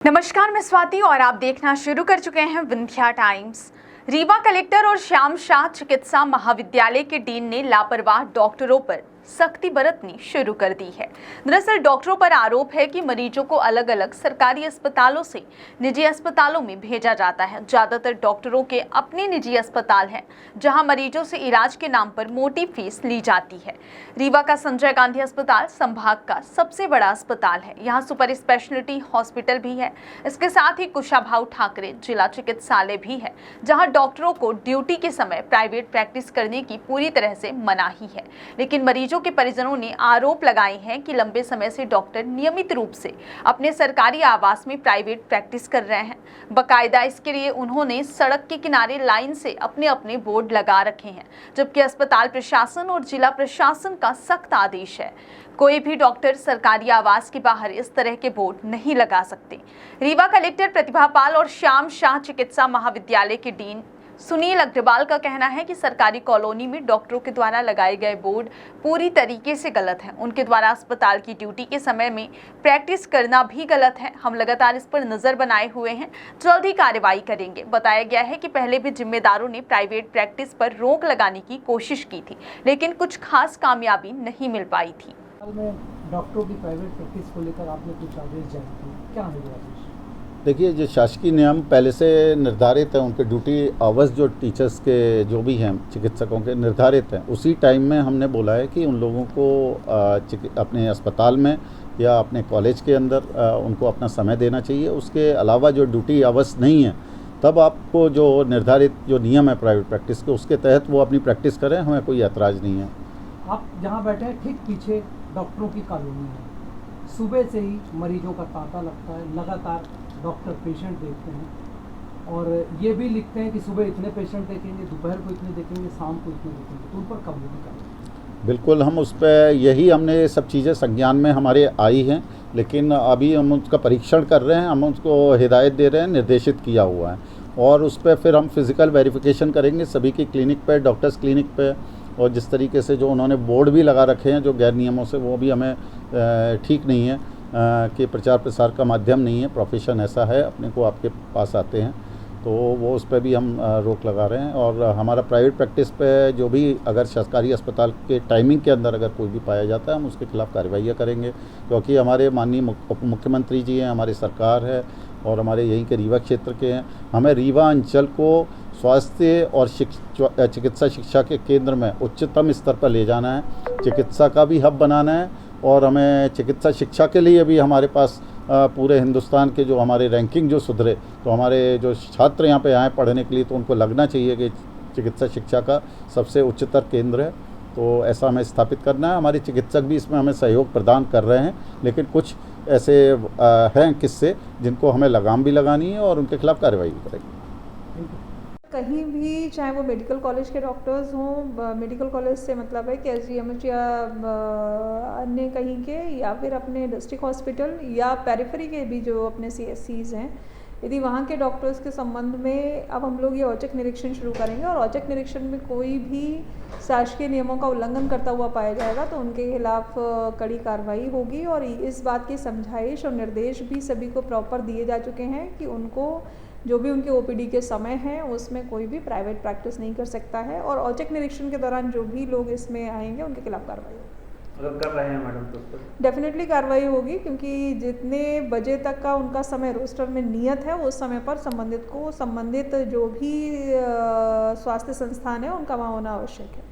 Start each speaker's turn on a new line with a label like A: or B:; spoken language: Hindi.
A: नमस्कार, मैं स्वाति और आप देखना शुरू कर चुके हैं विंध्या टाइम्स। रीवा कलेक्टर और श्याम शाह चिकित्सा महाविद्यालय के डीन ने लापरवाह डॉक्टरों पर सख्ती बरतनी शुरू कर दी है। दरअसल डॉक्टरों पर आरोप है कि मरीजों को अलग अलग सरकारी अस्पतालों से निजी अस्पतालों में भेजा जाता है। ज्यादातर डॉक्टरों के अपने निजी अस्पताल हैं, जहां मरीजों से इलाज के नाम पर मोटी फीस ली जाती है। रीवा का संजय गांधी अस्पताल संभाग का सबसे बड़ा अस्पताल है। यहाँ सुपर स्पेशलिटी हॉस्पिटल भी है। इसके साथ ही कुशाभाऊ ठाकरे जिला चिकित्सालय भी है, जहाँ डॉक्टरों को ड्यूटी के समय प्राइवेट प्रैक्टिस करने की पूरी तरह से मनाही है। लेकिन मरीजों के परिजनों ने आरोप लगाए हैं कि लंबे समय से डॉक्टर नियमित रूप से अपने सरकारी आवास में प्राइवेट प्रैक्टिस कर रहे हैं। बकायदा इसके लिए उन्होंने सड़क के किनारे लाइन से अपने अपने बोर्ड लगा रखे हैं, जबकि अस्पताल प्रशासन और जिला प्रशासन का सख्त आदेश है, कोई भी डॉक्टर सरकारी आवास के बाहर इस तरह के बोर्ड नहीं लगा सकते। रीवा कलेक्टर प्रतिभा पाल और श्याम शाह चिकित्सा महाविद्यालय के डीन सुनील अग्रवाल का कहना है कि सरकारी कॉलोनी में डॉक्टरों के द्वारा लगाए गए बोर्ड पूरी तरीके से गलत हैं। उनके द्वारा अस्पताल की ड्यूटी के समय में प्रैक्टिस करना भी गलत है। हम लगातार इस पर नजर बनाए हुए हैं, जल्द ही कार्रवाई करेंगे। बताया गया है कि पहले भी जिम्मेदारों ने प्राइवेट प्रैक्टिस पर रोक लगाने की कोशिश की थी, लेकिन कुछ खास कामयाबी नहीं मिल पाई थी।
B: डॉक्टरों की प्राइवेट प्रैक्टिस को लेकर आपने कुछ आदेश जारी किए, क्या है आदेश?
C: देखिए, जो शासकीय नियम पहले से निर्धारित है, उनके ड्यूटी आवर्स जो टीचर्स के जो भी हैं चिकित्सकों के निर्धारित हैं, उसी टाइम में हमने बोला है कि उन लोगों को अपने अस्पताल में या अपने कॉलेज के अंदर उनको अपना समय देना चाहिए। उसके अलावा जो ड्यूटी आवर्स नहीं है, तब आपको जो निर्धारित जो नियम है प्राइवेट प्रैक्टिस के, उसके तहत वो अपनी प्रैक्टिस करें, हमें कोई ऐतराज़ नहीं है।
B: आप जहाँ बैठे हैं ठीक पीछे डॉक्टरों की कॉलोनी है। सुबह से ही मरीजों का तांता लगता है, लगातार डॉक्टर पेशेंट देखते हैं और ये भी लिखते हैं कि सुबह इतने पेशेंट देखेंगे, दोपहर को इतने देखेंगे, शाम को इतने देखेंगे। तो उन पर कब करें?
C: बिल्कुल, हम उस पर यही हमने सब चीज़ें संज्ञान में हमारे आई हैं, लेकिन अभी हम उसका परीक्षण कर रहे हैं। हम उसको हिदायत दे रहे हैं, निर्देशित किया हुआ है, और उस पर फिर हम फिज़िकल वेरिफिकेशन करेंगे सभी की क्लिनिक पे, डॉक्टर्स क्लिनिक पे। और जिस तरीके से जो उन्होंने बोर्ड भी लगा रखे हैं जो गैर नियमों से, वो भी हमें ठीक नहीं है कि प्रचार प्रसार का माध्यम नहीं है। प्रोफेशन ऐसा है, अपने को आपके पास आते हैं, तो वो उस पर भी हम रोक लगा रहे हैं। और हमारा प्राइवेट प्रैक्टिस पे जो भी अगर सरकारी अस्पताल के टाइमिंग के अंदर अगर कोई भी पाया जाता है, हम उसके खिलाफ़ कार्रवाई करेंगे, क्योंकि हमारे माननीय उप मुख्यमंत्री जी हैं, हमारी सरकार है और हमारे यहीं के रीवा क्षेत्र के हैं। हमें रीवा अंचल को स्वास्थ्य और चिकित्सा शिक्षा के केंद्र में उच्चतम स्तर पर ले जाना है, चिकित्सा का भी हब बनाना है, और हमें चिकित्सा शिक्षा के लिए भी हमारे पास पूरे हिंदुस्तान के जो हमारे रैंकिंग जो सुधरे, तो हमारे जो छात्र यहाँ पे आए पढ़ने के लिए, तो उनको लगना चाहिए कि चिकित्सा शिक्षा का सबसे उच्चतर केंद्र है। तो ऐसा हमें स्थापित करना है। हमारे चिकित्सक भी इसमें हमें सहयोग प्रदान कर रहे हैं, लेकिन कुछ ऐसे हैं किस्से जिनको हमें लगाम भी लगानी है और उनके खिलाफ़ कार्रवाई भी करेंगे।
D: कहीं भी, चाहे वो मेडिकल कॉलेज के डॉक्टर्स हों, मेडिकल कॉलेज से मतलब है कि एसजीएमएच या अन्य कहीं के, या फिर अपने डिस्ट्रिक्ट हॉस्पिटल या पेरिफेरी के भी जो अपने सीएससीज हैं, यदि वहाँ के डॉक्टर्स के संबंध में अब हम लोग ये औचक निरीक्षण शुरू करेंगे और औचक निरीक्षण में कोई भी शासकीय नियमों का उल्लंघन करता हुआ पाया जाएगा तो उनके खिलाफ कड़ी कार्रवाई होगी। और इस बात की समझाइश और निर्देश भी सभी को प्रॉपर दिए जा चुके हैं कि उनको जो भी उनके ओपीडी के समय है उसमें कोई भी प्राइवेट प्रैक्टिस नहीं कर सकता है। और औचक निरीक्षण के दौरान जो भी लोग इसमें आएंगे उनके खिलाफ कार्रवाई होगी।
E: अगर कर रहे हैं मैडम तो उस पर
D: डेफिनेटली कार्रवाई होगी, क्योंकि जितने बजे तक का उनका समय रोस्टर में नियत है उस समय पर संबंधित जो भी स्वास्थ्य संस्थान है उनका वहाँ होना आवश्यक है।